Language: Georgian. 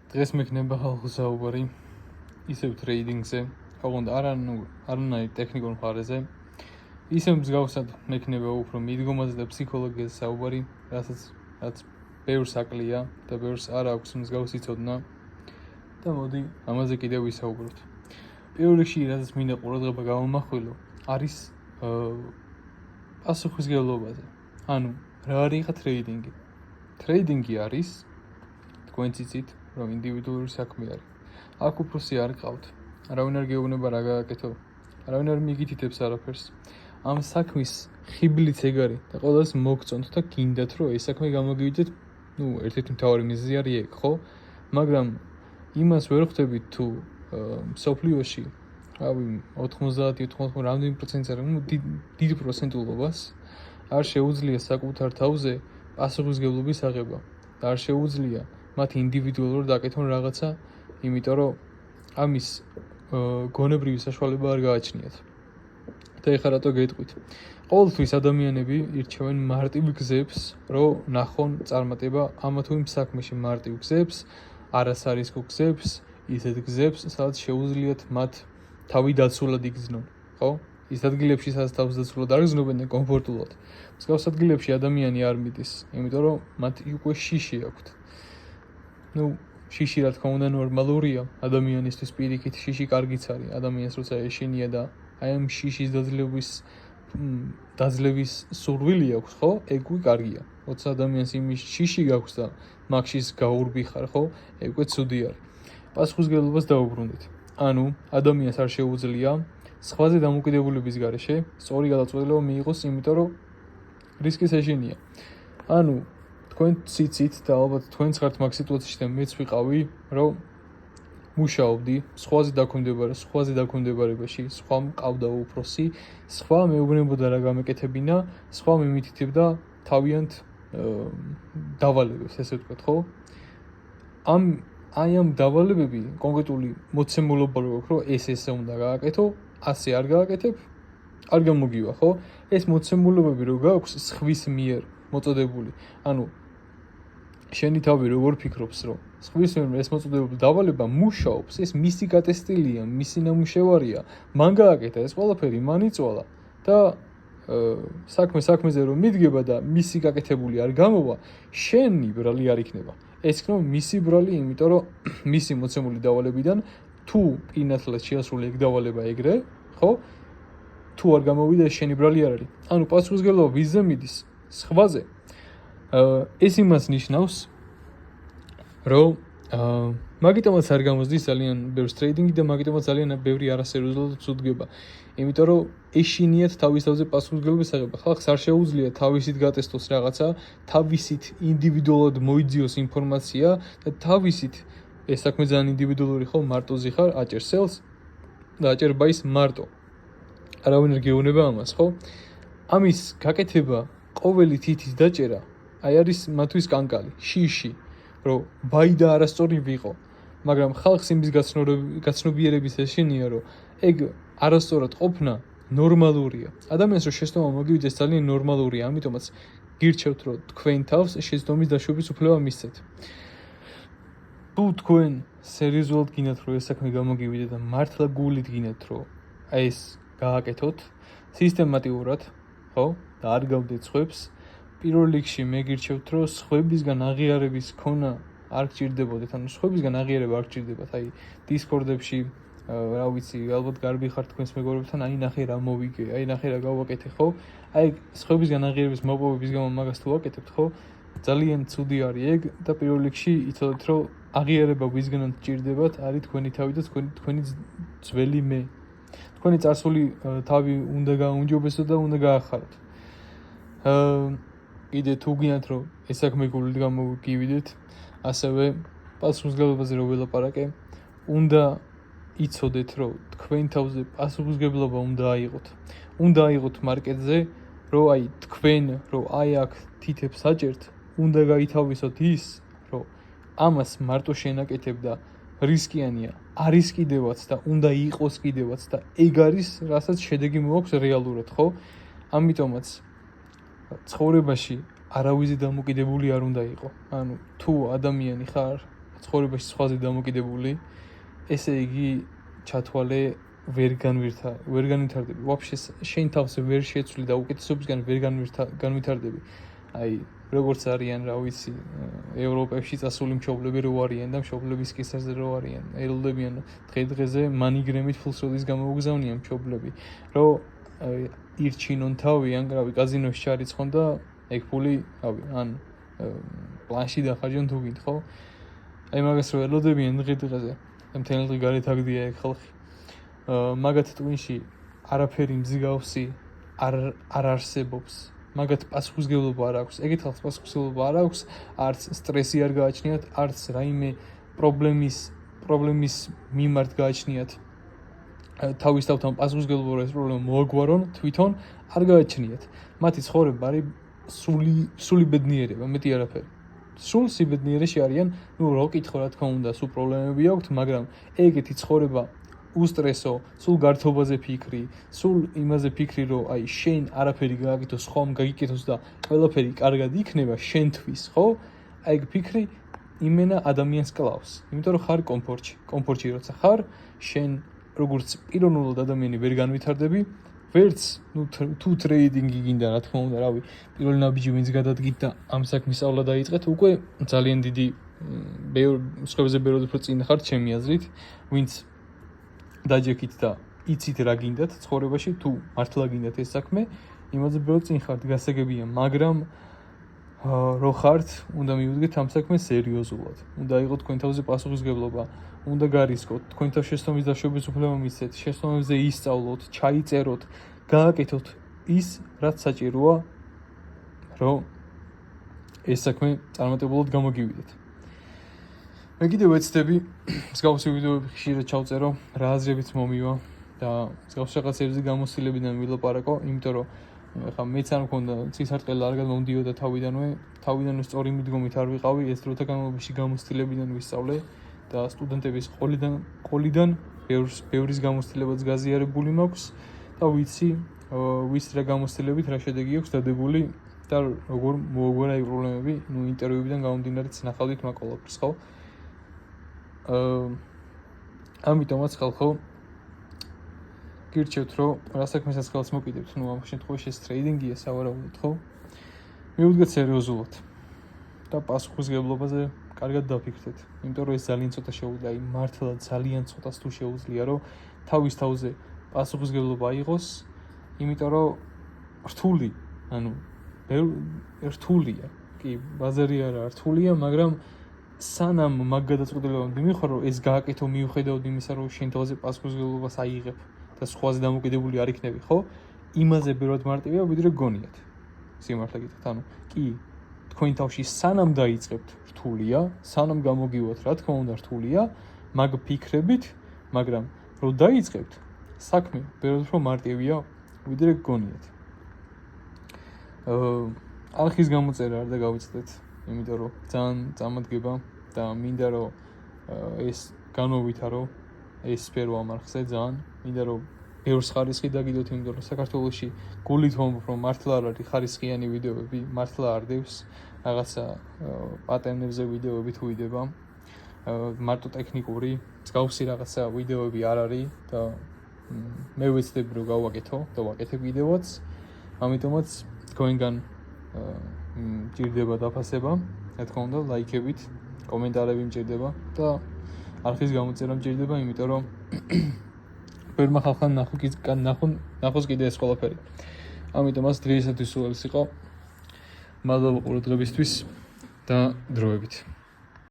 დღეს მექნება ხალხო საუბარი ისევ ტრეიდინგზე, ოღონდ არანაირ ტექნიკურ მხარეზე. ისევ მსგავსად მექნება უფრო მიდგომაზე და ფსიქოლოგიაზე საუბარი, რაც ბევრს აკლია და ბევრს არ აქვს მსგავსი ცოდნა. და მოდი ამაზე კიდევ ვისაუბროთ. პირველ რიგში, რაც მინდა ყურადღება გამომახვილო, არის პასუხისმგებლობაზე. ანუ რა არის ხა ტრეიდინგი? ტრეიდინგი არის, თქვენ იცით, რომ ინდივიდუალური საქმე არის. აქ უფროსი არ ყავთ. არავინ არ გეუბნება რა გააკეთო. არავინ არ მიგითითებს არაფერს. ამ საქმის ხიბლიც ეგ არის და ყველას მოგწონთ და გინდათ, რომ ეს საქმე გამოგივიდეთ, ერთ-ერთი მთავარი მიზეზი არის ეგ, ხო? მაგრამ იმას ვერ ხვდებით თუ მსოფლიოში, 90-90 რამდენი პროცენტი არის, დიდ პროცენტულობას არ შეუძლია საკუთარ თავზე პასუხისმგებლობის აღება და არ შეუძლია მათ ინდივიდუალურად დაკეთონ რაღაცა, იმიტომ რომ ამის გონებრივი საშუალება არ გააჩნიათ. და ეხლა რატო გეტყვით? ყოველთვის ადამიანები ირჩევენ მარტივ გზებს, რომ ნახონ წარმატება ამა თუ იმ საქმეში, მარტივ გზებს, არასარისკო გზებს, ისეთ გზებს, სადაც შეუძლიათ მათ თავი დაცულად იგრძნონ, ხო? ის ადგილებში, სადაც თავს დაცულად არ გრძნობენ და კომფორტულად. მსგავს ადგილებში ადამიანი არ მიდის, იმიტომ რომ მათ უკვე შიში აქვთ. შიში რა თქმა უნდა ნორმალურია, ადამიანისთვის პირიქით შიში კარგიც არის, ადამიანს როცა ეშინია და აი ამ შიშის დაძლევის სურვილი აქვს, ხო? ეგ უკვე კარგია. როცა ადამიანს იმის შიში გაქვს და მაგშის გაურბი ხარ, ხო? ეგ უკვე ცუდი არის. პასუხისმგებლობას დაუბრუნდით. ანუ ადამიანს არ შეუძლია სხვაზე დამოკიდებულების გარეშე სწორი გადაწყვეტილება მიიღოს, იმიტომ რომ რისკის ეშინია. ანუ თქვენ ციცით და ალბათ თქვენც ხართ მაგ სიტუაციაში და მეც ვიყავი, რომ მუშაობდი სხვაზე დაქვემდებარებაში, სხვა მყავდა უფროსი, სხვა მეუბნებოდა რა გამეკეთებინა, სხვა მიმითითებდა თავიანთ დავალებებს, ესე ვთქვათ, ხო? აი ამ დავალებები კონკრეტული მოცემულობა რო აქვს, რომ ესე უნდა გააკეთო, ასე არ გააკეთებ, არ გამოგივა, ხო? ეს მოცემულობები რო გაქვს სხვის მიერ მოწოდებული. ანუ შენი თავი როგორ ფიქრობს, რომ სხვის მიერ ეს მოწოდებული დავალება მუშაობს, ეს მისი გატესტილია, მისი ნამუშევარია, მან გააკეთა ეს ყველაფერი, მან იწვალა და საქმეზე რომ მიდგება და მისი გაკეთებული არ გამოვა, შენი ბრალი არ იქნება. ეს იქნება მისი ბრალი, იმიტომ რომ მისი მოცემული დავალებიდან თუ პირნათლად შეასრულე ეგ დავალება ეგრე, ხო? თუ არ გამოვიდა შენი ბრალი არ არის. ანუ პასუხისმგებლობა ვიზზე მიდის? სხვაზე. ეს იმას ნიშნავს, რომ მაგიტომაც არ გამოსდის ძალიან ბევრ ტრეიდინგი და მაგიტომაც ძალიან ბევრი არასერიოზულად ცუდგება. იმიტომ რომ ეშინიათ თავის თავზე პასუხისმგებლობის აღება. ხალხს არ შეუძლია თავისით გატესტოს რაღაცა, თავისით ინდივიდუალურად მოიძიოს ინფორმაცია და თავისით ეს საქმე ძალიან ინდივიდუალური ხო, მარტოზე ხარ, აჭერ სელს და აჭერ ბაის მარტო. არავინ არ გეუბნება ამას, ხო? ამის გაკეთება, ყოველი თითის დაჭერა, აი არის მათთვის კანკალი, შიში, რომ ბაი და არასწორი ვიყო. მაგრამ ხალხს იმის გაცნობიერების ეშინია, რომ ეგ არასწორად ყოფნა ნორმალურია. ადამიანს რომ შეცდომა მოგივიდეს ძალიან ნორმალურია, ამიტომაც გირჩევთ, რომ თქვენ თავს შეცდომის დაშვების უფლება მისცეთ. თუ თქვენ სერიოზულად გინდათ, რომ ეს საქმე გამოგივიდე და მართლა გულით გინდათ, რომ აი ეს გააკეთოთ სისტემატიურად, ხო? და არ გავდეთ სხვებს. პირველ რიგში მე გირჩევთ, რომ სხვებისგან აღიარების ქონა არ გჭირდებოდეთ, ანუ სხვებისგან აღიარება არ გჭირდებათ, აი დისკორდებში, რა ვიცი, ალბათ გარბი ხართ თქვენს მეგობრებთან, აი ნახე რა მოვიგე, აი ნახე რა გავაკეთე, ხო? აი სხვებისგან აღიარების მოპოვების გამო მაგას თუ ვაკეთებთ, ხო? ძალიან ცუდი არის ეგ და პირველ რიგში იცოდეთ, რომ აღიარება ვისგანაც გჭირდებათ, არის თქვენი თავი და თქვენი ძველი მე. თქვენი წარსული თავი უნდა გააუნჯობესოთ და უნდა გაახაროთ. კიდე თუ გინდათ, რომ ეს საქმე გულით გამოგივიდეთ, ასევე პასუხისმგებლობაზე რო ველაპარაკე, უნდა იცოდეთ, რომ თქვენ თავზე პასუხისმგებლობა უნდა აიღოთ. უნდა აიღოთ მარკეტზე, რომ აი თქვენ, რომ აი აქ თითებს აჭერთ, უნდა გაითავისოთ ის, რომ ამას მარტო შენაკეთებ და რისკიანია, არის კიდევაც და უნდა იყოს კიდევაც და ეგ არის, რასაც შედეგი მოაქვს რეალურად, ხო? ამიტომაც ცხოვრებაში არავის დამოკიდებული არ უნდა იყო. ანუ თუ ადამიანი ხარ, ცხოვრებაში სხვაზე დამოკიდებული, ესე იგი ჩათვალე ვერ განვითარდები. ვაფშე შენ თავს ვერ შეცვლი და უკეთესობისგან ვერ განვითარდები. აი, როგორც არიან, რა ვიცი, ევროპაში წასული მშობლები რო არიან და მშობლების კისერზე რო არიან, ელოდებიან დღე-დღეზე მანიგრემით ფულს როდის გამოუგზავნიან მშობლები, რომ ირჩინონ თავი, ან რავი, კაზინოში ჩარიცხონ და ეგ ფული, რავი, ან პლანში დახარჯონ თუ გინდ, ხო? აი მაგას რო ელოდებიან დღე-დღეზე და მთელი დღე გარეთ აგდია ეგ ხალხი. მაგათ ტვინში არაფერი მსგავსი არ არსებობს. მაგათ პასუხისმგებლობა არ აქვს. ეგეთ ხალხს პასუხისმგებლობა არ აქვს, არც სტრესი არ გააჩნიათ, არც რაიმე პრობლემის მიმართ გააჩნიათ. თავის თავთან პასუხისმგებლობა ეს პრობლემა მოაგვარონ, თვითონ არ გააჩნიათ. მათი ცხოვრება არის სული ბედნიერება, მეტი არაფერი. სულ სიბედნიერეში არიან, რა კითხო რა თქმა უნდა, სულ პრობლემები აქვთ, მაგრამ ეგეთი ცხოვრება უსტრესო, სულ გართობაზე ფიქრი, სულ იმაზე ფიქრი, რომ აი შენ არაფერი გააკეთოს, ხომ გაგიკეთოს და ყველაფერი კარგად იქნება შენთვის, ხო? აი ეგ ფიქრი იმენა ადამიანს კლავს, იმიტომ რომ ხარ კომფორტში როცა ხარ, შენ როგორც პიროვნულად ადამიანი ვერ განვითარდები, ვერც თუ ტრეიდინგი გინდა, რა თქმა უნდა, რავი, პირველი ნაბიჯი ვინც გადადგით და ამ საქმის სწავლა დაიწყეთ, უკვე ძალიან დიდი სხვებზე ბევრად უფრო წინ ხართ ჩემი აზრით, ვინც დაჯექით და იცით რა გინდათ ცხოვრებაში, თუ მართლა გინდათ ეს საქმე, იმაზე ბევრად წინ ხართ, გასაგებია, მაგრამ რო ხართ, უნდა მივუდგეთ ამ საქმეს სერიოზულად. უნდა იყოს თქვენ თავზე პასუხისმგებლობა, უნდა გარისკოთ, თქვენ თავ შეცდომის დაშვების უფლება მისცეთ, შეცდომებზე ისწავლოთ, ჩაიწეროთ, გააკეთოთ ის, რაც საჭიროა, რომ ეს საქმე წარმატებულად გამოგივიდეთ. მე კიდევ ვეცდები მსგავსი ვიდეოები ხშირად ჩავწერო, რა აზრებიც მომივა და მსგავს რაღაცებზე გამოცდილებიდან ვილაპარაკო, იმიტომ რომ ეხლა მეც არ მქონდა სისარტყელე არ გამომდიოდა თავიდანვე სწორი მიდგომით არ ვიყავი, ეს დროთა განმავლობაში გამოცდილებიდან ვისწავლე და სტუდენტების ყოლიდან ბევრის გამოცდილებაც გაზიარებული მაქვს და ვიცი, ვის რა გამოცდილებით რა შედეგი აქვს დადებული და როგორ მოაგვარა ეგ პრობლემები, ინტერვიუებიდან გამომდინარე ნახავდით მაგ ყველაფერს, ხო? ამიტომაც ხალხო გირჩევთ, რომ რა საქმესაც ხელს მოკიდებთ, ამ შემთხვევაში ეს ტრეიდინგია სავარაუდოდ, ხო? მივუდგეთ სერიოზულად და პასუხისმგებლობაზე კარგად დაფიქრდეთ, იმიტომ რომ ეს ძალიან ცოტა შეუძლია, მართლა ძალიან ცოტას თუ შეუძლია, რომ თავის თავზე პასუხისმგებლობა აიღოს, იმიტომ რომ რთული, რთულია, კი, ბაზარი არა, რთულია, მაგრამ სანამ მაგ გადაწყვეტილებამდე მივხვარ, რომ ეს გააკეთო მიუხედავად იმისა, რომ შენ თავზე პასუხისმგებლობას აიღებ და სხვაზე დამოკიდებული არ იქნები, ხო? იმაზე ბევრად მარტივია, ვიდრე გონიათ. სიმართლე გითხრათ, კი, თქვენ თავში სანამ დაიწყებთ, რთულია, სანამ გამოგივათ, რა თქმა უნდა, რთულია, მაგ ფიქრებით, მაგრამ რომ დაიწყებთ, საქმე ბევრად უფრო მარტივია, ვიდრე გონიათ. არხის გამოწერა არ დაგავიწყდეთ, იმიტომ რომ ძალიან წამოდგება და მინდა რომ ეს განმოვითარო, ეს სფერო ამ არხზე ძალიან, მინდა რომ ბევრს ხარისხი დაგიდოთ, იმიტომ რომ საქართველოში გულით ვამბობ, რომ მართლა არ არის ხარისხიანი ვიდეოები, მართლა არ დევს რაღაცა პატერნებზე ვიდეოები თუ იდება, მარტო ტექნიკური, მსგავსი რაღაცა ვიდეოები არ არის და მე ვეცდები რომ გავაკეთო და ვაკეთებ ვიდეოც, ამიტომაც თქვენგან მჭირდება დაფასება, რა თქმა უნდა, ლაიქებით, კომენტარები მჭირდება და არხის გამოწერა მჭირდება, იმიტომ რომ ბევრმა ხალხმა ნახოს კიდე ეს ყველაფერი. ამიტომაც დღეისათვის სულ ეს იყო. მადლობა ყურადღებისთვის და დროებით.